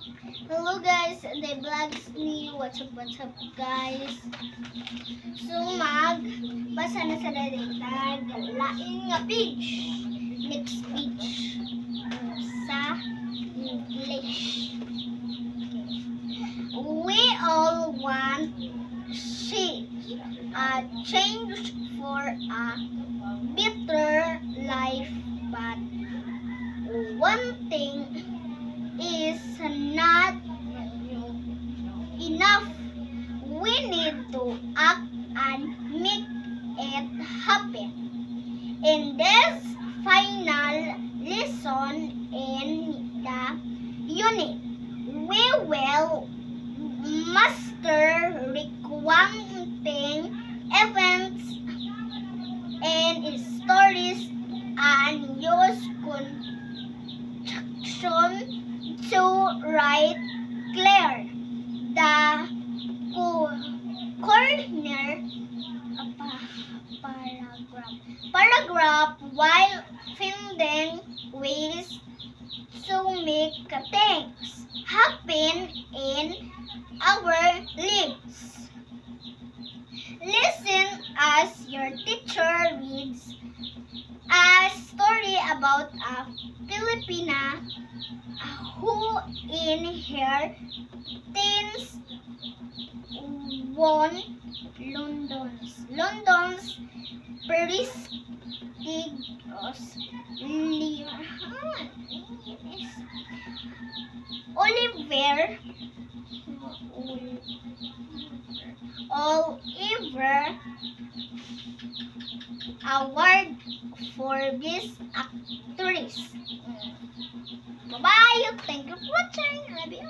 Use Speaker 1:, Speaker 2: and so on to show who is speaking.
Speaker 1: Hello guys, the vlogs me. What's up guys? So basa na sa data lain nga page. Next page sa English. We all want change for a better life, but one thing is not enough. We need to act and make it happen. In this final lesson in the unit, we will master recounting events and stories and use conjunction to write clear the corner paragraph while finding ways to make things happen in our lives. Listen as your teacher reads a story about a Filipina who in her teens won London's prestigious Oliver Award for Best Actress. Bye-bye. Thank you for watching. I love you.